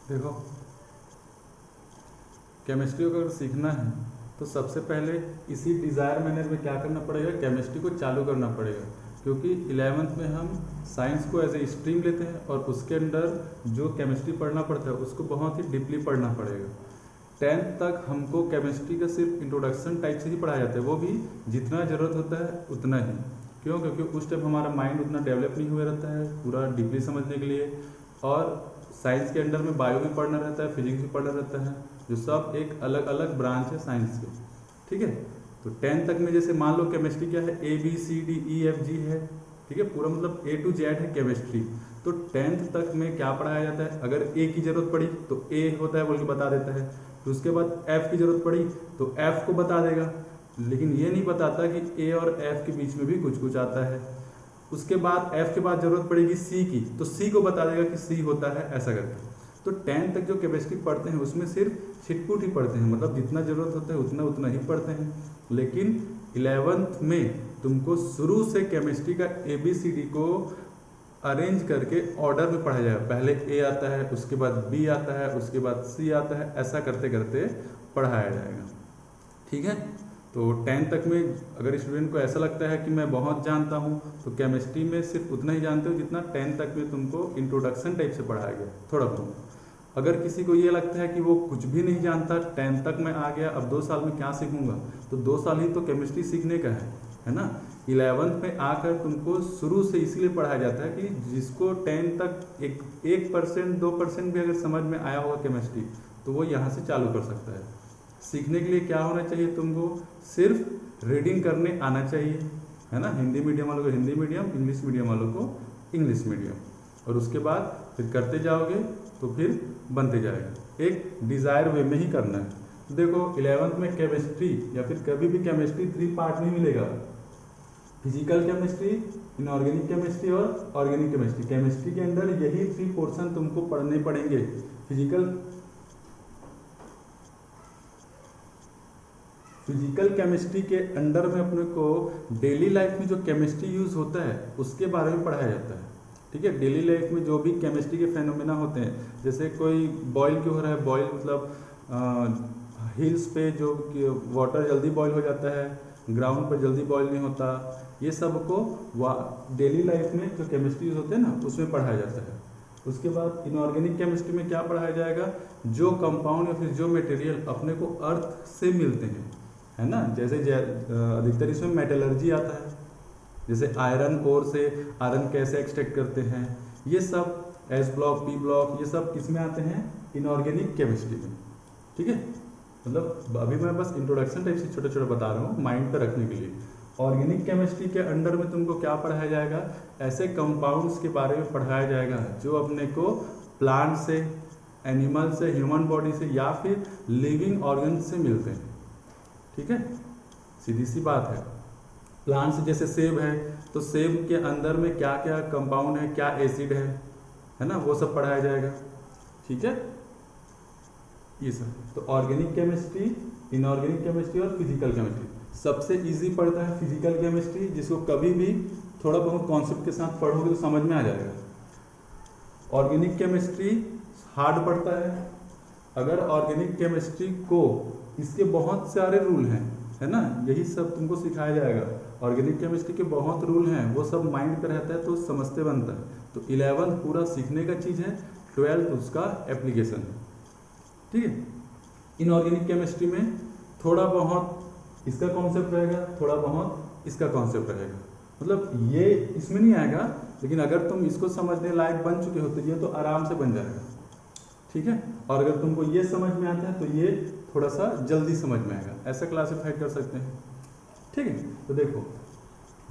देखो, केमिस्ट्री को अगर सीखना है तो सबसे पहले इसी डिज़ायर मैनर में क्या करना पड़ेगा, केमिस्ट्री को चालू करना पड़ेगा। क्योंकि 11th में हम साइंस को एज ए स्ट्रीम लेते हैं और उसके अंदर जो केमिस्ट्री पढ़ना पड़ता है उसको बहुत ही डीपली पढ़ना पड़ेगा। 10th तक हमको केमिस्ट्री का सिर्फ इंट्रोडक्शन टाइप से ही पढ़ाया जाता है, वो भी जितना ज़रूरत होता है उतना ही। क्यों? क्योंकि उस टाइम हमारा माइंड उतना डेवलप नहीं हुआ रहता है पूरा डीपली समझने के लिए। और साइंस के अंडर में बायो भी पढ़ना रहता है, फिजिक्स भी पढ़ना रहता है, जो सब एक अलग अलग ब्रांच है साइंस के। ठीक है, तो 10th तक में जैसे मान लो केमिस्ट्री क्या है, ABCDEFG है। ठीक है, पूरा मतलब A to Z है केमिस्ट्री। तो 10th तक में क्या पढ़ाया जाता है, अगर A की जरूरत पड़ी तो A होता है बोल के बता देता है, तो उसके बाद F की जरूरत पड़ी तो F को बता देगा, लेकिन ये नहीं बताता कि A और F के बीच में भी कुछ कुछ आता है। उसके बाद F के बाद जरूरत पड़ेगी C की तो C को बता देगा कि C होता है, ऐसा करके। तो 10th तक जो केमिस्ट्री पढ़ते हैं उसमें सिर्फ छिटपुट ही पढ़ते हैं, मतलब जितना जरूरत होता है उतना उतना ही पढ़ते हैं। लेकिन 11th में तुमको शुरू से केमिस्ट्री का ABCD को अरेंज करके ऑर्डर में पढ़ाया जाएगा। पहले A आता है, उसके बाद B आता है, उसके बाद C आता है, ऐसा करते करते पढ़ाया जाएगा। ठीक है, तो 10th तक में अगर स्टूडेंट को ऐसा लगता है कि मैं बहुत जानता हूँ, तो केमिस्ट्री में सिर्फ उतना ही जानते हो जितना 10th तक में तुमको इंट्रोडक्शन टाइप से पढ़ाया गया, थोड़ा बहुत। अगर किसी को ये लगता है कि वो कुछ भी नहीं जानता, 10th तक में आ गया, अब 2 साल में क्या सीखूंगा, तो 2 साल ही तो केमिस्ट्री सीखने का है ना। 11th में आकर तुमको शुरू से इसलिए पढ़ाया जाता है कि जिसको 10th तक 1% 2% भी अगर समझ में आया होगा केमिस्ट्री, तो वो यहाँ से चालू कर सकता है। सीखने के लिए क्या होना चाहिए, तुमको सिर्फ रीडिंग करने आना चाहिए, है ना। हिंदी मीडियम वालों को हिंदी मीडियम, इंग्लिश मीडियम वालों को इंग्लिश मीडियम, और उसके बाद फिर करते जाओगे तो फिर बनते जाएगा। एक डिज़ायर वे में ही करना है। देखो 11th में केमिस्ट्री या फिर कभी भी केमिस्ट्री 3 पार्ट में मिलेगा, फिजिकल केमिस्ट्री, इनऑर्गेनिक केमिस्ट्री और ऑर्गेनिक केमिस्ट्री। केमिस्ट्री के अंदर यही 3 पोर्शन तुमको पढ़ने पड़ेंगे। फिजिकल केमिस्ट्री के अंडर में अपने को डेली लाइफ में जो केमिस्ट्री यूज होता है उसके बारे में पढ़ाया जाता है। ठीक है, डेली लाइफ में जो भी केमिस्ट्री के फेनोमेना होते हैं, जैसे कोई बॉयल क्यों हो रहा है, बॉयल मतलब हिल्स पे जो वाटर जल्दी बॉयल हो जाता है, ग्राउंड पर जल्दी बॉयल नहीं होता, ये सब को डेली लाइफ में जो केमिस्ट्री होते हैं ना उसमें पढ़ाया जाता है। उसके बाद इनऑर्गेनिक केमिस्ट्री में क्या पढ़ाया जाएगा, जो कंपाउंड या फिर जो मटेरियल अपने को अर्थ से मिलते हैं, है ना। जैसे अधिकतर इसमें मेटलर्जी आता है, जैसे आयरन ओर से आयरन कैसे एक्सट्रैक्ट करते हैं, ये सब S ब्लॉक, P ब्लॉक, ये सब किसमें आते हैं, इनऑर्गेनिक केमिस्ट्री में। ठीक है, मतलब अभी मैं बस इंट्रोडक्शन टाइप से छोटे छोटे बता रहा हूँ माइंड पर रखने के लिए। ऑर्गेनिक केमिस्ट्री के अंडर में तुमको क्या पढ़ाया जाएगा, ऐसे कंपाउंड्स के बारे में पढ़ाया जाएगा जो अपने को प्लांट से, एनिमल से, ह्यूमन बॉडी से या फिर लिविंग ऑर्गन से मिलते हैं। ठीक है, सीधी सी बात है। प्लांट से जैसे सेब है, तो सेब के अंदर में क्या क्या कंपाउंड है, क्या एसिड है ना, वो सब पढ़ाया जाएगा। ठीक है, ये सब तो ऑर्गेनिक केमिस्ट्री, इनऑर्गेनिक केमिस्ट्री और फिजिकल केमिस्ट्री। सबसे इजी पड़ता है फिजिकल केमिस्ट्री, जिसको कभी भी थोड़ा बहुत कॉन्सेप्ट के साथ पढ़ोगे तो समझ में आ जाएगा। ऑर्गेनिक केमिस्ट्री हार्ड पड़ता है। अगर ऑर्गेनिक केमिस्ट्री को, इसके बहुत सारे रूल हैं, है ना, यही सब तुमको सिखाया जाएगा। ऑर्गेनिक केमिस्ट्री के बहुत रूल हैं, वो सब माइंड पे रहता है तो समझते बनता है। तो 11th पूरा सीखने का चीज़ है, 12th उसका एप्लीकेशन है। ठीक है, इनऑर्गेनिक केमिस्ट्री में थोड़ा बहुत इसका कॉन्सेप्ट रहेगा, थोड़ा बहुत इसका कॉन्सेप्ट रहेगा, मतलब ये इसमें नहीं आएगा, लेकिन अगर तुम इसको समझने लायक बन चुके हो तो ये तो आराम से बन जाएगा। ठीक है, और अगर तुमको ये समझ में आता है तो ये थोड़ा सा जल्दी समझ में आएगा, ऐसा क्लासिफाइड कर सकते हैं। ठीक है, तो देखो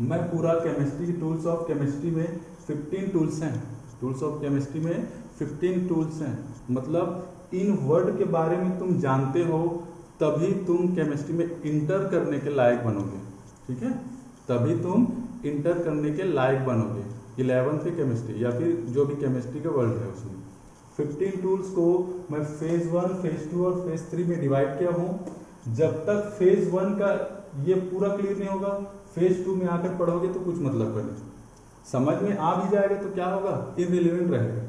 मैं पूरा केमिस्ट्री, टूल्स ऑफ केमिस्ट्री में 15 टूल्स हैं, टूल्स ऑफ केमिस्ट्री में 15 टूल्स हैं, मतलब इन वर्ड के बारे में तुम जानते हो तभी तुम केमिस्ट्री में इंटर करने के लायक बनोगे। ठीक है, तभी तुम इंटर करने के लायक बनोगे 11th की केमिस्ट्री या फिर जो भी केमिस्ट्री का वर्ड है उसमें। 15 टूल्स को मैं फेज 1, फेज 2 और फेज 3 में डिवाइड किया हूँ। जब तक फेज 1 का ये पूरा क्लियर नहीं होगा, फेज 2 में आकर पढ़ोगे तो कुछ मतलब नहीं, समझ में आ भी जाएगा तो क्या होगा, इररिलेवेंट रहेगा।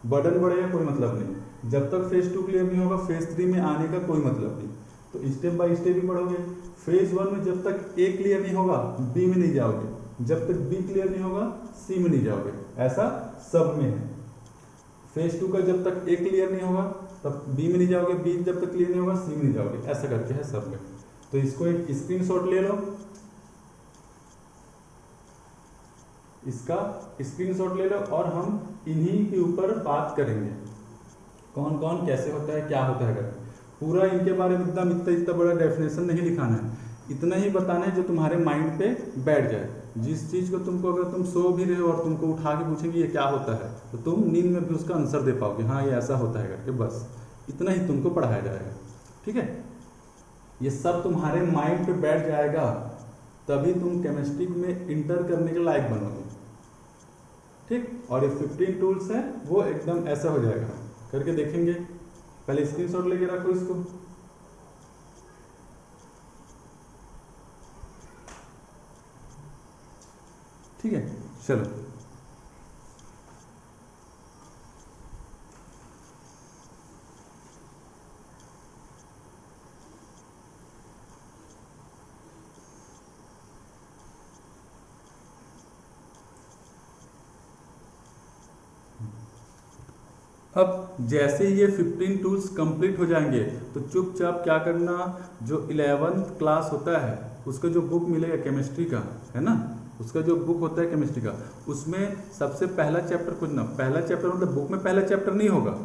बर्डन बढ़ेगा कोई मतलब नहीं, जब तक फेज 2 क्लियर नहीं होगा फेज 3 में आने का कोई मतलब नहीं। तो स्टेप बाय स्टेप ही बढ़ोगे। फेज 1 में जब तक ए क्लियर नहीं होगा बी में नहीं जाओगे, जब तक बी क्लियर नहीं होगा सी में नहीं जाओगे, ऐसा सब में है। फेज 2 का जब तक ए क्लियर नहीं होगा तब बी में नहीं जाओगे, बी जब तक क्लियर नहीं होगा सी में नहीं जाओगे, ऐसा करके है सब में। तो इसको एक स्क्रीनशॉट ले लो, इसका स्क्रीनशॉट ले लो और हम इन्हीं के ऊपर बात करेंगे, कौन कौन कैसे होता है क्या होता है करके। पूरा इनके बारे में एकदम इतना बड़ा डेफिनेशन नहीं लिखाना है, इतना ही बताना है जो तुम्हारे माइंड पे बैठ जाए। जिस चीज को तुमको अगर तुम सो भी रहे हो और तुमको उठा के पूछेंगे ये क्या होता है तो तुम नींद में भी उसका आंसर दे पाओगे, हाँ ये ऐसा होता है करके, बस इतना ही तुमको पढ़ाया जाएगा। ठीक है, ये सब तुम्हारे माइंड पे बैठ जाएगा तभी तुम केमिस्ट्री में इंटर करने के लायक बनोगे। ठीक, और ये 15 टूल्स हैं वो एकदम ऐसा हो जाएगा, करके देखेंगे। पहले स्क्रीनशॉट लेके रखो इसको। ठीक है, चलो अब जैसे ही ये 15 टूल्स कंप्लीट हो जाएंगे तो चुपचाप क्या करना, जो 11th क्लास होता है उसका जो बुक मिलेगा केमिस्ट्री का, है ना, उसका जो बुक होता है केमिस्ट्री का, उसमें सबसे पहला चैप्टर खोजना। पहला चैप्टर मतलब बुक में पहला चैप्टर नहीं होगा,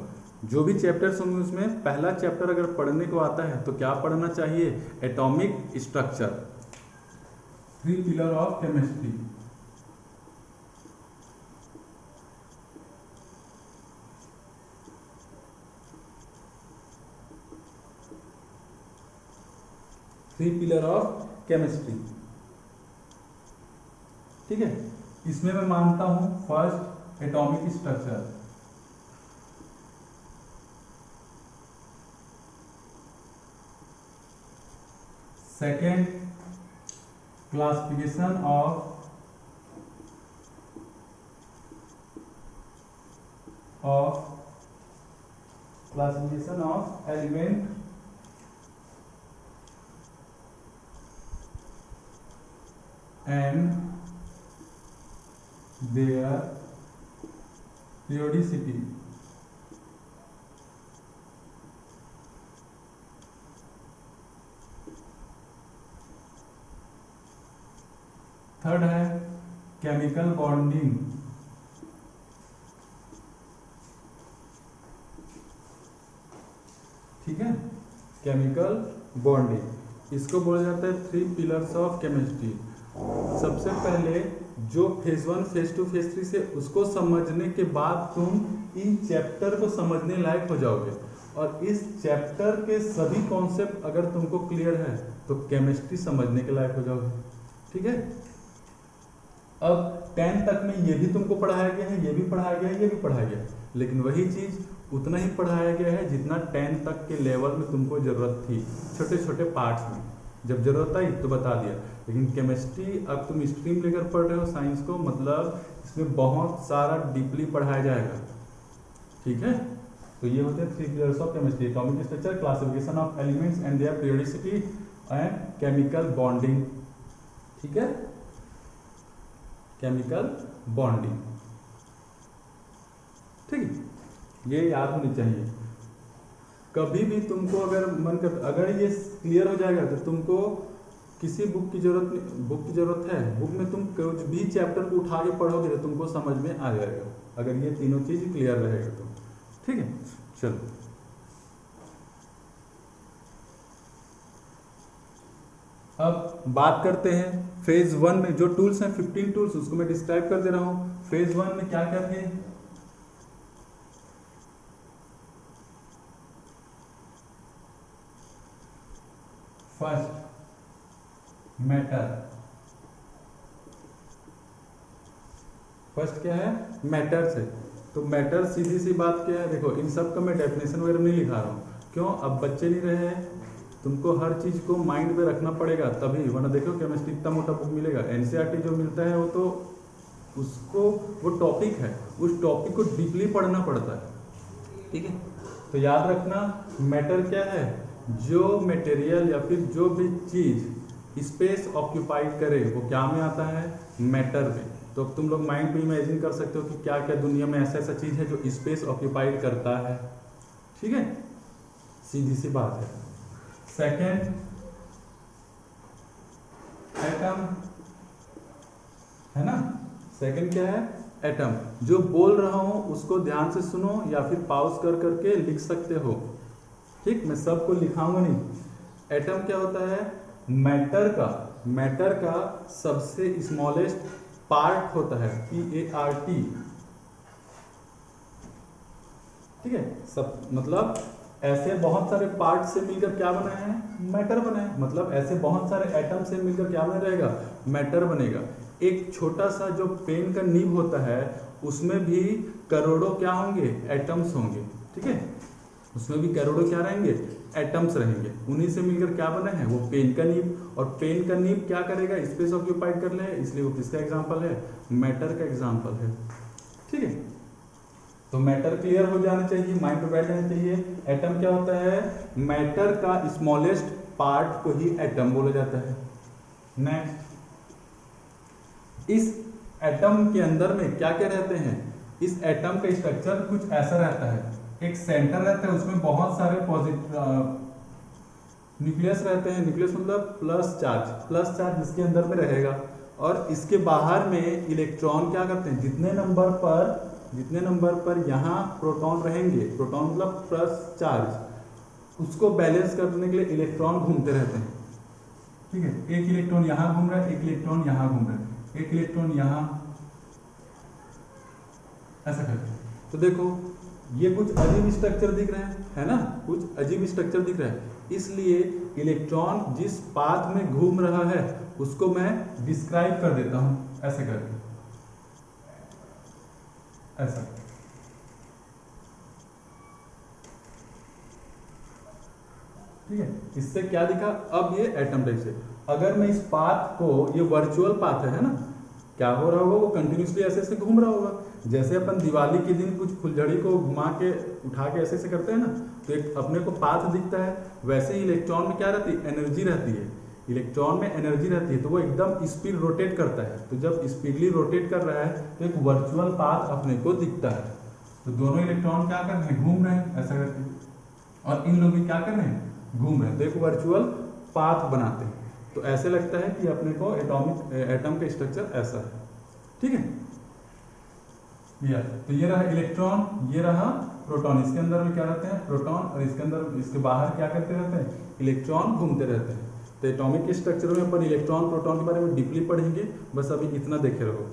जो भी चैप्टर्स होंगे उसमें पहला चैप्टर अगर पढ़ने को आता है तो क्या पढ़ना चाहिए, atomic structure, 3 pillar of chemistry. Three pillar of chemistry. ठीक है, इसमें मैं मानता हूं first atomic structure, second classification of element and their periodicity। Third है केमिकल बॉन्डिंग। ठीक है, केमिकल बॉन्डिंग इसको बोला जाता है 3 पिलर्स ऑफ केमिस्ट्री। सबसे पहले जो फेज 1 फेज 2 फेज 3 से उसको समझने के बाद तुम इन चैप्टर को समझने लायक हो जाओगे, और इस चैप्टर के सभी कॉन्सेप्ट अगर तुमको क्लियर है तो केमिस्ट्री समझने के लायक हो जाओगे। ठीक है, अब 10 तक में ये भी तुमको पढ़ाया गया है, ये भी पढ़ाया गया है, ये भी पढ़ाया गया है, लेकिन वही चीज उतना ही पढ़ाया गया है जितना 10 तक के लेवल में तुमको जरूरत थी, छोटे छोटे पार्ट्स में जब जरूरत आई तो बता दिया। लेकिन केमिस्ट्री अब तुम स्ट्रीम लेकर पढ़ रहे हो साइंस को, मतलब इसमें बहुत सारा डीपली पढ़ाया जाएगा। ठीक है, तो ये होते हैं 3 pillars of chemistry, atomic structure, classification of elements and their periodicity and chemical bonding. ठीक है, केमिकल बॉन्डिंग। ठीक है, ये याद होनी चाहिए। कभी भी तुमको अगर मन कर, अगर ये क्लियर हो जाएगा तो तुमको किसी बुक की जरूरत है, बुक में तुम कुछ भी चैप्टर को उठा के पढ़ोगे तो तुमको समझ में आ जाएगा, अगर ये तीनों चीज क्लियर रहेगा तो। ठीक है, चलो अब बात करते हैं फेज 1 में जो टूल्स हैं 15 टूल्स, उसको मैं डिस्क्राइब कर दे रहा हूं। फेज 1 में क्या क्या थे, फर्स्ट मैटर। फर्स्ट क्या है, मैटर से। तो मैटर सीधी सी बात क्या है, देखो इन सब का मैं डेफिनेशन वगैरह नहीं लिखा रहा हूँ, क्यों, अब बच्चे नहीं रहे हैं, तुमको हर चीज को माइंड में रखना पड़ेगा तभी, वरना देखो केमिस्ट्री इतना मोटा बुक मिलेगा, एनसीईआरटी जो मिलता है वो तो उसको वो टॉपिक है, उस टॉपिक को डीपली पढ़ना पड़ता है, ठीक है। तो याद रखना मैटर क्या है, जो मटेरियल या फिर जो भी चीज स्पेस ऑक्यूपाइड करे वो क्या में आता है, मैटर में। तो अब तुम लोग माइंड में इमेजिन कर सकते हो कि क्या क्या दुनिया में ऐसा ऐसा चीज है जो स्पेस ऑक्यूपाइड करता है, ठीक है, सीधी सी बात है। सेकेंड, एटम, है ना। सेकंड क्या है, एटम। जो बोल रहा हूं उसको ध्यान से सुनो या फिर पॉज कर करके लिख सकते हो, ठीक, मैं सबको लिखाऊंगा नहीं। एटम क्या होता है, मैटर का सबसे स्मॉलेस्ट पार्ट होता है, PART, ठीक है। सब मतलब ऐसे बहुत सारे पार्ट से मिलकर क्या बना है, मैटर बना है। मतलब ऐसे बहुत सारे एटम से मिलकर क्या बना रहेगा, मैटर बनेगा। एक छोटा सा जो पेन का नीब होता है उसमें भी करोड़ों क्या होंगे, एटम्स होंगे, ठीक है। उसमें भी करोड़ों क्या रहेंगे, एटम्स रहेंगे। उन्हीं से मिलकर क्या बना है, वो पेन का नीब। और पेन का नीब क्या करेगा, स्पेस ऑक्यूपाइड कर ले, इसलिए वो किसका एग्जांपल है, मैटर का एग्जांपल है, ठीक है। तो मैटर क्लियर हो जाना चाहिए, माइंड में बैठ जाना चाहिए। एटम क्या होता है, मैटर का स्मॉलेस्ट पार्ट को ही एटम बोला जाता है। नेक्स्ट, इस एटम के अंदर में क्या क्या रहते हैं, इस एटम का स्ट्रक्चर कुछ ऐसा रहता है। एक सेंटर रहता है, उसमें बहुत सारे न्यूक्लियस रहते हैं। न्यूक्लियस मतलब प्लस चार्ज इसके अंदर में रहेगा। और इसके बाहर में इलेक्ट्रॉन क्या करते हैं, जितने नंबर पर यहाँ प्रोटॉन रहेंगे, प्रोटॉन मतलब प्लस चार्ज, उसको बैलेंस करने के लिए इलेक्ट्रॉन घूमते रहते हैं, ठीक है। एक इलेक्ट्रॉन यहाँ घूम रहा है, एक इलेक्ट्रॉन यहाँ घूम रहा है, एक इलेक्ट्रॉन यहाँ, ऐसा करते हैं। तो देखो ये कुछ अजीब स्ट्रक्चर दिख रहा है ना, कुछ अजीब स्ट्रक्चर दिख रहा है। इसलिए इलेक्ट्रॉन जिस पाथ में घूम रहा है उसको मैं डिस्क्राइब कर देता हूं, ऐसे करके, ऐसा, ठीक है। इससे क्या दिखा, अब ये एटम टाइप से। अगर मैं इस पाथ को, ये वर्चुअल पाथ है ना, क्या हो रहा होगा, वो कंटिन्यूसली ऐसे ऐसे घूम रहा होगा। जैसे अपन दिवाली के दिन कुछ फुलझड़ी को घुमा के उठा के ऐसे ऐसे करते हैं ना, तो एक अपने को पाथ दिखता है। वैसे ही इलेक्ट्रॉन में क्या रहती है, एनर्जी रहती है। इलेक्ट्रॉन में एनर्जी रहती है तो वो एकदम स्पीड रोटेट करता है। तो जब स्पीडली रोटेट कर रहा है तो एक वर्चुअल पाथ अपने को दिखता है। तो दोनों इलेक्ट्रॉन क्या कर रहे हैं, घूम रहे हैं ऐसा करके, और इन लोग भी क्या कर रहे हैं, घूम रहे हैं। तो एक वर्चुअल पाथ बनाते हैं। तो ऐसे लगता है कि अपने को एटम का स्ट्रक्चर ऐसा है, ठीक है। तो ये रहा इलेक्ट्रॉन, ये रहा प्रोटॉन। इसके अंदर में क्या रहते हैं, प्रोटॉन, और इसके अंदर, इसके बाहर क्या करते रहते हैं, इलेक्ट्रॉन घूमते रहते हैं। तो एटॉमिक स्ट्रक्चर में अपन इलेक्ट्रॉन प्रोटॉन के बारे में डीपली पढ़ेंगे, बस अभी इतना देखे रहो,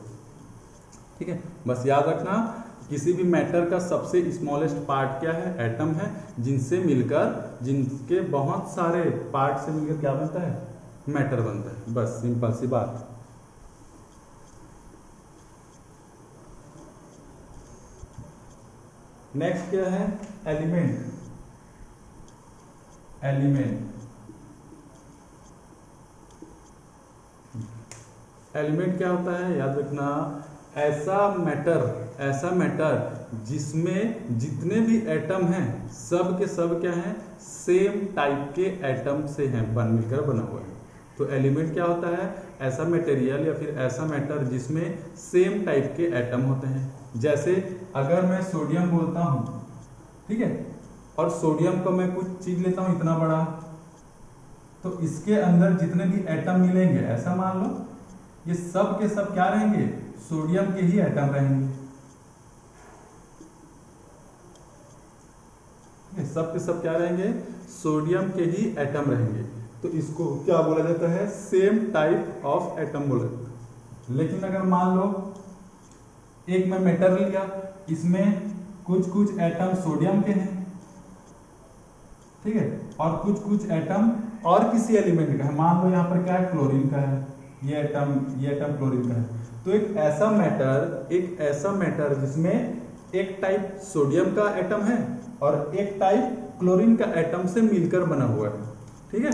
ठीक है। बस याद रखना किसी भी मैटर का सबसे स्मॉलेस्ट पार्ट क्या है, एटम है, जिनसे मिलकर, जिनके बहुत सारे पार्ट से मिलकर क्या बनता है, मैटर बनता है। बस सिंपल सी बात। नेक्स्ट क्या है, एलिमेंट। एलिमेंट क्या होता है, याद रखना, ऐसा मैटर जिसमें जितने भी एटम हैं सब के सब क्या हैं, सेम टाइप के एटम से हैं, मिलकर बना हुआ है। तो एलिमेंट क्या होता है, ऐसा मटेरियल या फिर ऐसा मैटर जिसमें सेम टाइप के एटम होते हैं। जैसे अगर मैं सोडियम बोलता हूं, ठीक है, और सोडियम को मैं कुछ चीज लेता हूं इतना बड़ा, तो इसके अंदर जितने भी एटम मिलेंगे, ऐसा मान लो ये सब के सब क्या रहेंगे, सोडियम के ही एटम रहेंगे। ये सब के सब क्या रहेंगे, सोडियम के ही एटम रहेंगे। तो इसको क्या बोला जाता है, सेम टाइप ऑफ एटम बोला जाता है। लेकिन अगर मान लो एक मैं मेटल लिया, इसमें कुछ एटम सोडियम के हैं, ठीक है, और कुछ एटम और किसी एलिमेंट का है। मान लो यहाँ पर क्या है, क्लोरीन का है, ये एटम क्लोरीन का है। तो एक ऐसा मैटर जिसमें एक टाइप सोडियम का एटम है और एक टाइप क्लोरीन का एटम से मिलकर बना हुआ है, ठीक है।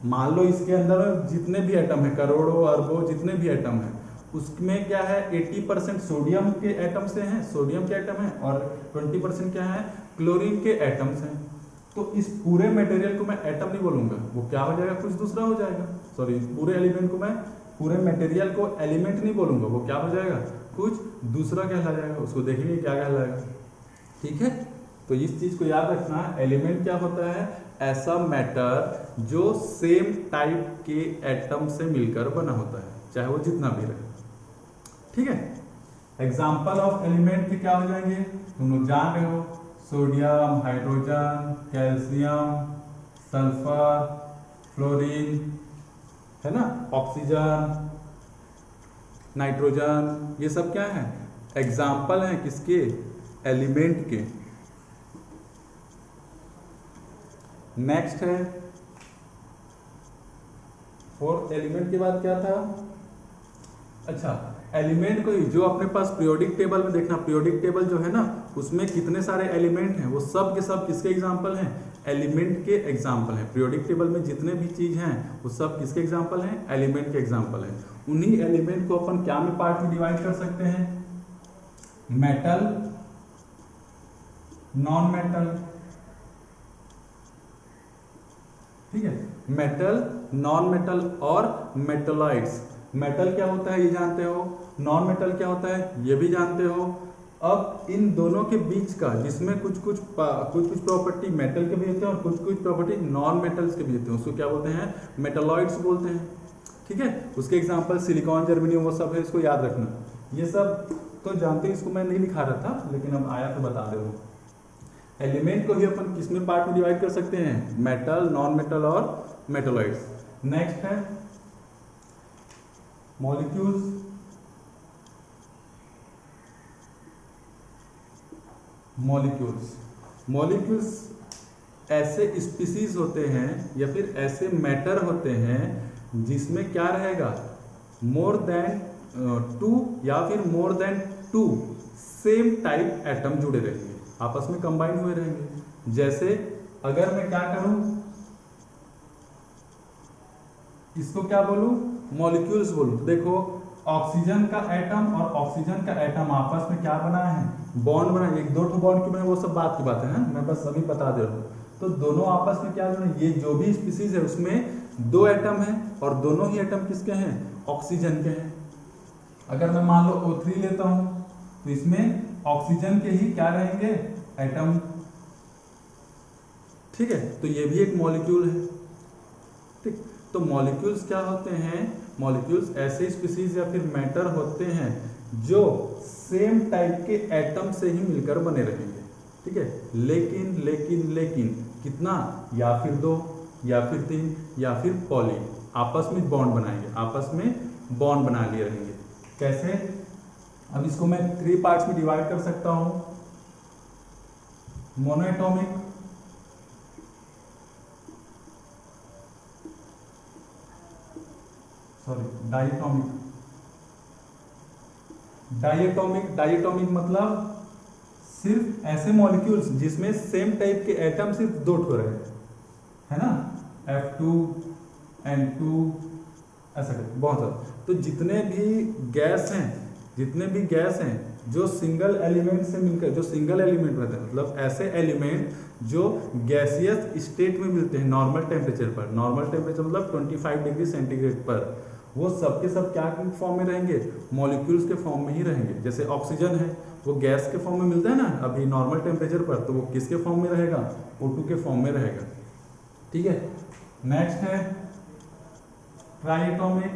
मान लो इसके अंदर जितने भी एटम है, करोड़ों अरबों जितने भी एटम है, उसमें क्या है 80% सोडियम के एटम से हैं, सोडियम के एटम हैं, और 20% क्या है क्लोरीन के एटम्स हैं। तो इस पूरे मटेरियल को मैं एटम नहीं बोलूंगा, वो क्या हो जाएगा, कुछ दूसरा हो जाएगा। सॉरी, पूरे एलिमेंट को मैं, पूरे मटेरियल को एलिमेंट नहीं बोलूंगा, वो क्या हो जाएगा, कुछ दूसरा कहला जाएगा। उसको देखेंगे क्या कहलाएगा। ठीक है, तो इस चीज को याद रखना, एलिमेंट क्या होता है, ऐसा मैटर जो सेम टाइप के एटम से मिलकर बना होता है, चाहे वो जितना भी रहे। ठीक है, एग्जाम्पल ऑफ एलिमेंट के क्या हो जाएंगे, तुम लोग जान रहे हो, sodium, hydrogen, calcium, sulphur, fluorine, है ना, ऑक्सीजन, नाइट्रोजन, ये सब क्या है, एग्जाम्पल हैं किसके, एलिमेंट के। नेक्स्ट है फोर्थ, एलिमेंट के बाद क्या था, अच्छा एलिमेंट को ही जो अपने पास पीरियोडिक टेबल में देखना, पीरियोडिक टेबल जो है ना उसमें कितने सारे एलिमेंट हैं, वो सब के सब किसके एग्जाम्पल हैं, एलिमेंट के एग्जाम्पल हैं। पीरियोडिक टेबल में जितने भी चीज हैं वो सब किसके एग्जाम्पल हैं, एलिमेंट के एग्जाम्पल हैं। उन्हीं एलिमेंट को अपन क्या में पार्ट में डिवाइड कर सकते हैं, मेटल, नॉन मेटल। ठीक है, मेटल, नॉन मेटल और मेटलॉइड्स। मेटल क्या होता है ये जानते हो, नॉन मेटल क्या होता है ये भी जानते हो। अब इन दोनों के बीच का, जिसमें कुछ कुछ प्रॉपर्टी मेटल के भी होते हैं और कुछ कुछ प्रॉपर्टी नॉन मेटल्स के भी होते हैं, उसको क्या बोलते हैं, मेटलॉइड्स बोलते हैं। ठीक है, उसके एग्जांपल सिलिकॉन, जर्मेनियम, वो सब है, इसको याद रखना। ये सब तो जानते हैं, इसको मैं नहीं लिखा रहा था लेकिन अब आया तो बता दे रहा हूँ। एलिमेंट को भी अपन किसमें पार्ट में डिवाइड कर सकते हैं, मेटल, नॉन मेटल और मेटलॉइड्स। नेक्स्ट है मॉलिक्यूल्स। मॉलिक्यूल्स ऐसे स्पीसीज होते हैं या फिर ऐसे मैटर होते हैं जिसमें क्या रहेगा, मोर देन 2 या फिर more than 2 same type atom जुड़े रहेंगे, आपस में कंबाइन हुए रहेंगे। जैसे अगर मैं क्या करूं, इसको क्या बोलूं, मॉलिक्यूल्स बोलूं। देखो ऑक्सीजन का एटम और ऑक्सीजन का एटम आपस में क्या बना है, बॉन्ड बना है। एक दो ठो बॉन्ड की मैं वो सब बात की बात है, मैं बस अभी बता दे रहा हूँ। तो दोनों आपस में क्या जुड़े, ये जो भी स्पीसीज है उसमें 2 एटम है और दोनों ही एटम किसके हैं, ऑक्सीजन के हैं। अगर मैं मान लो O3 लेता हूं तो इसमें ऑक्सीजन के ही क्या रहेंगे, एटम। ठीक है, तो ये भी एक मॉलिक्यूल है। ठीक, तो मॉलिक्यूल्स क्या होते हैं, मॉलिक्यूल्स ऐसे स्पीसीज या फिर मैटर होते हैं जो सेम टाइप के एटम से ही मिलकर बने रहेंगे। ठीक है, लेकिन लेकिन लेकिन कितना, या फिर 2 या फिर 3 या फिर पॉली, आपस में बॉन्ड बनाएंगे, आपस में बॉन्ड बना लिए रहेंगे। कैसे, अब इसको मैं 3 पार्ट्स में डिवाइड कर सकता हूं, मोनोएटॉमिक, डायटोमिक। डायटोमिक मतलब सिर्फ ऐसे मॉलिक्यूल्स जिसमें सेम टाइप के एटम सिर्फ 2 ठो रहे, है ना, F2, N2, ऐसा करके बहुत सारा। तो जितने भी गैस हैं जो सिंगल एलिमेंट से मिलकर, जो सिंगल एलिमेंट रहते हैं, मतलब ऐसे एलिमेंट जो गैसियस स्टेट में मिलते हैं नॉर्मल टेम्परेचर पर, नॉर्मल टेम्परेचर मतलब 25 डिग्री सेंटीग्रेड पर, वो सब के सब क्या के फॉर्म में रहेंगे, मॉलिक्यूल्स के फॉर्म में ही रहेंगे। जैसे ऑक्सीजन है वो गैस के फॉर्म में मिलता है ना अभी नॉर्मल टेम्परेचर पर, तो वो किसके फॉर्म में रहेगा, O2 के फॉर्म में रहेगा। ठीक है, नेक्स्ट है ट्राइएटॉमिक।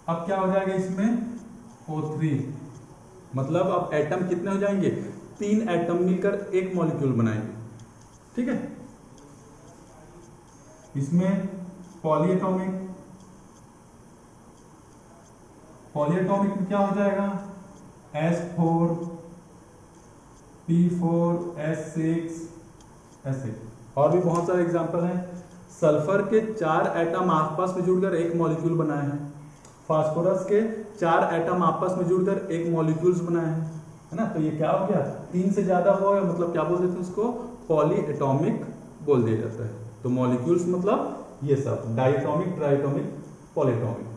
अब क्या हो जाएगा इसमें, O3, मतलब अब एटम कितने हो जाएंगे, 3 एटम मिलकर एक मॉलिक्यूल बनाएंगे। ठीक है, इसमें पॉलीएटॉमिक में क्या हो जाएगा, S4, P4, S6, ऐसे और भी बहुत सारे एग्जांपल हैं। सल्फर के 4 एटम आपस में जुड़कर एक मॉलिक्यूल बनाए हैं, फास्फोरस के 4 एटम आपस में जुड़कर एक मॉलिक्यूल्स बनाए हैं, है ना। तो ये क्या हो गया, 3 से ज्यादा हो गया, मतलब क्या बोल देते हैं उसको, पॉलीएटॉमिक बोल दिया जाता है। तो मॉलिक्यूल्स मतलब ये सब, डायटोमिक, ट्राइटोमिक, पॉलीएटॉमिक।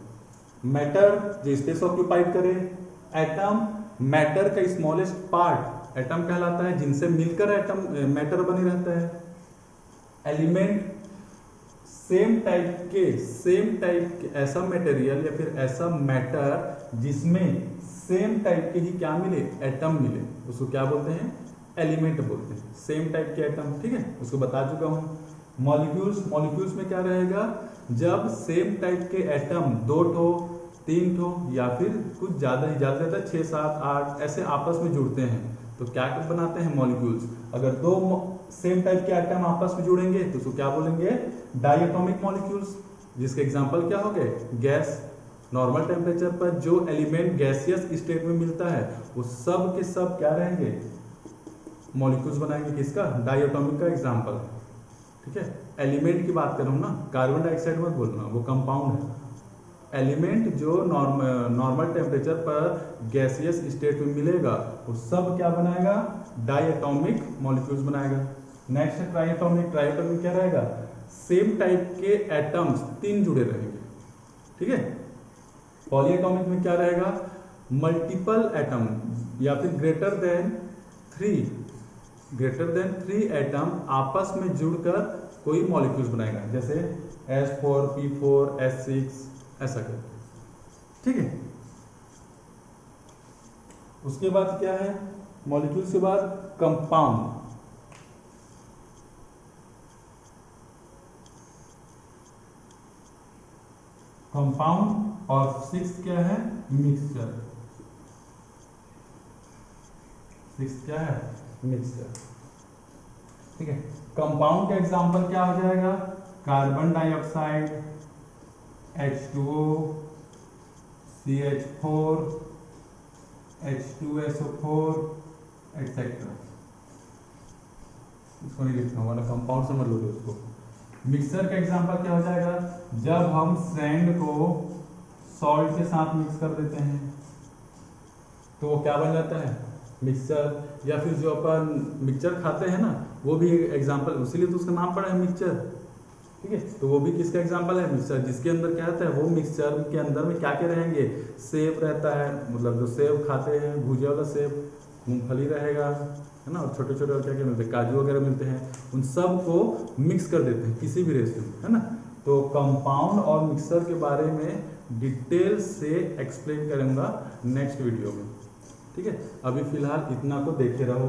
मैटर जो स्पेस ऑक्यूपाइड करे, एटम मैटर का स्मॉलेस्ट पार्ट एटम कहलाता है, जिनसे मिलकर एटम मैटर बने रहता है। एलिमेंट सेम टाइप के ऐसा मटेरियल या फिर ऐसा मैटर जिसमें सेम टाइप के ही क्या मिले, एटम मिले, उसको क्या बोलते हैं, एलिमेंट बोलते हैं। सेम टाइप के एटम, ठीक है, उसको बता चुका हूं। मॉलिक्यूल्स में क्या रहेगा, जब सेम टाइप के एटम 2 ठो 3 ठो या फिर कुछ ज्यादा ही ज्यादा 6 7 8 ऐसे आपस में जुड़ते हैं तो क्या बनाते हैं, मॉलिक्यूल्स। अगर 2 सेम टाइप के एटम आपस में जुड़ेंगे तो उसको क्या बोलेंगे, डायटोमिक मॉलिक्यूल्स। जिसके एग्जांपल क्या हो गए, गैस। नॉर्मल टेम्परेचर पर जो एलिमेंट गैसियस स्टेट में मिलता है वो सब के सब क्या रहेंगे, मॉलिक्यूल्स बनाएंगे। किसका, डायटोमिक का एग्जांपल है, ठीक है। एलिमेंट की बात कर रहा हूं ना, कार्बन डाइऑक्साइड मत बोलना, वो कंपाउंड है। एलिमेंट जो नॉर्मल टेम्परेचर पर गैसियस स्टेट में मिलेगा वो सब क्या बनाएगा, डायटोमिक मॉलिक्यूल्स बनाएगा। नेक्स्ट है ट्राइएटोमिक। ट्राइएटोमिक क्या रहेगा, सेम टाइप के एटम्स 3 जुड़े रहेंगे, ठीक है। पॉलीएटॉमिक में क्या रहेगा, मल्टीपल एटम या फिर ग्रेटर देन 3 एटम आपस में जुड़कर कोई मॉलिक्यूल्स बनाएगा, जैसे S4 P4 S6 ऐसा करके, ठीक है। उसके बाद क्या है, मॉलिक्यूल्स के बाद कंपाउंड। और 6 क्या है, मिक्सचर। 6 क्या है, मिक्सचर, ठीक है। कंपाउंड का एग्जांपल क्या हो जाएगा, carbon dioxide, H2O, CH4, H2SO4 etcetera. इसको नहीं लिखना होगा ना, कंपाउंड समझ लो उसको। मिक्सर का एग्जांपल क्या हो जाएगा, जब हम सैंड को सॉल्ट के साथ मिक्स कर देते हैं तो वो क्या बन जाता है, मिक्सचर। या फिर जो अपन मिक्सचर खाते हैं ना, वो भी एक एग्जांपल, इसीलिए तो उसका नाम पड़ा है मिक्सचर, ठीक है। तो वो भी किसका एग्जांपल है, मिक्सचर। जिसके अंदर क्या रहता है, वो मिक्सचर के अंदर में क्या क्या रहेंगे, सेब रहता है, मतलब जो सेब खाते हैं, भुजिया वाला सेब, मूंगफली रहेगा, है ना, और छोटे छोटे और क्या क्या मिलते हैं, काजू वगैरह मिलते हैं, उन सब को मिक्स कर देते हैं किसी भी रेसिपी में, है ना। तो कंपाउंड और मिक्सर के बारे में डिटेल से एक्सप्लेन करूंगा नेक्स्ट वीडियो में, ठीक है। अभी फिलहाल इतना को देखे रहो,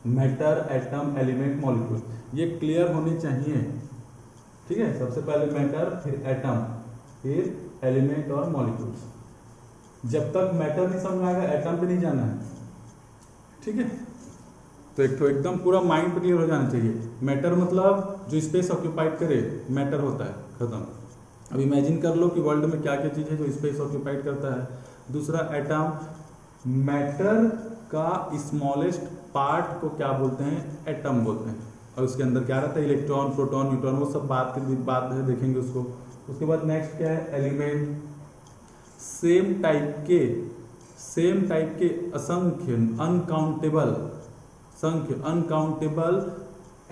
मैटर, एटम, एलिमेंट, मॉलिक्यूल, ये क्लियर होने चाहिए, ठीक है। सबसे पहले मैटर, फिर एटम, फिर एलिमेंट और मॉलिक्यूल्स। जब तक मैटर नहीं समझ आएगा एटम पे नहीं जाना है, ठीक है। तो एक तो एकदम पूरा माइंड पे क्लियर हो जाना चाहिए। मैटर मतलब जो स्पेस ऑक्यूपाइड करे, मैटर होता है, खत्म। अब इमेजिन कर लो कि वर्ल्ड में क्या क्या चीज़ है जो स्पेस ऑक्यूपाइड करता है। दूसरा एटम, मैटर का स्मॉलेस्ट पार्ट को क्या बोलते हैं, एटम बोलते हैं। और उसके अंदर क्या रहता है, इलेक्ट्रॉन, प्रोटॉन, न्यूट्रॉन, वो सब बात है, देखेंगे उसको। उसके बाद नेक्स्ट क्या है, एलिमेंट। सेम टाइप के असंख्य, अनकाउंटेबल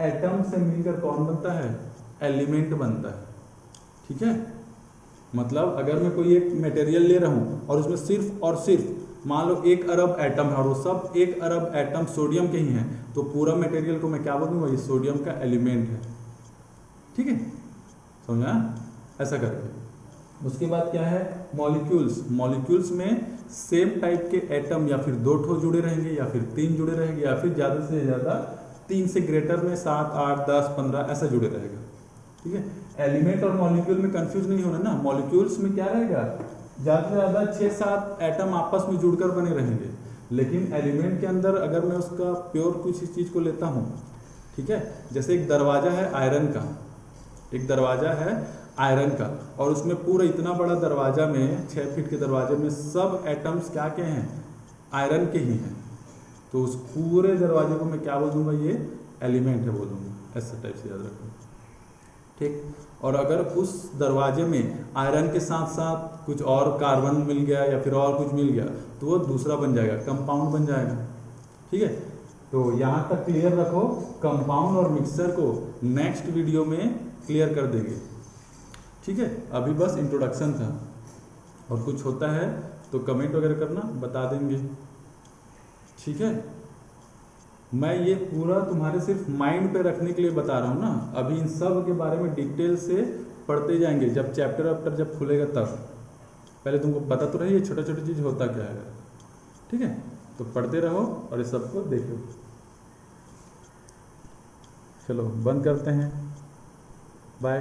एटम से मिलकर कौन बनता है, एलिमेंट बनता है, ठीक है। मतलब अगर मैं कोई एक मटेरियल ले रहा हूं और उसमें सिर्फ और सिर्फ मान लो 1 अरब एटम है और वो सब 1 अरब एटम सोडियम के ही हैं, तो पूरा मटेरियल को मैं क्या बोलूंगा, ये सोडियम का एलिमेंट है, ठीक है, समझा, ऐसा करके। उसके बाद क्या है, मॉलिक्यूल्स में सेम टाइप के एटम या फिर 2 ठो जुड़े रहेंगे या फिर 3 जुड़े रहेंगे या फिर ज़्यादा से ज़्यादा 3 से ग्रेटर में 7 8 10 15 ऐसा जुड़े रहेगा, ठीक है। एलिमेंट और मॉलिक्यूल में कंफ्यूज नहीं होना ना। मॉलिक्यूल्स में क्या रहेगा, ज़्यादा से ज़्यादा 6 7 एटम आपस में जुड़कर बने रहेंगे, लेकिन एलिमेंट के अंदर अगर मैं उसका प्योर कुछ इस चीज़ को लेता हूँ, ठीक है, जैसे एक दरवाज़ा है आयरन का, और उसमें पूरा इतना बड़ा दरवाजा में 6 फीट के दरवाजे में सब एटम्स क्या के हैं, आयरन के ही हैं, तो उस पूरे दरवाजे को मैं क्या बोल दूंगा, ये एलिमेंट है बोल दूंगा, ऐसा टाइप से याद रखो, ठीक। और अगर उस दरवाजे में आयरन के साथ साथ कुछ और कार्बन मिल गया या फिर और कुछ मिल गया तो वो दूसरा बन जाएगा, कंपाउंड बन जाएगा, ठीक है। तो यहाँ तक क्लियर रखो। कंपाउंड और मिक्सचर को नेक्स्ट वीडियो में क्लियर कर देंगे, ठीक है, अभी बस इंट्रोडक्शन था, और कुछ होता है तो कमेंट वगैरह करना, बता देंगे। ठीक है, मैं ये पूरा तुम्हारे सिर्फ माइंड पे रखने के लिए बता रहा हूँ ना, अभी इन सब के बारे में डिटेल से पढ़ते जाएंगे, जब चैप्टर वैप्टर जब खुलेगा तब। पहले तुमको पता तो रही ये छोटा छोटी चीज़ होता क्या है। ठीक है, तो पढ़ते रहो और इस सबको देखो। चलो बंद करते हैं, बाय।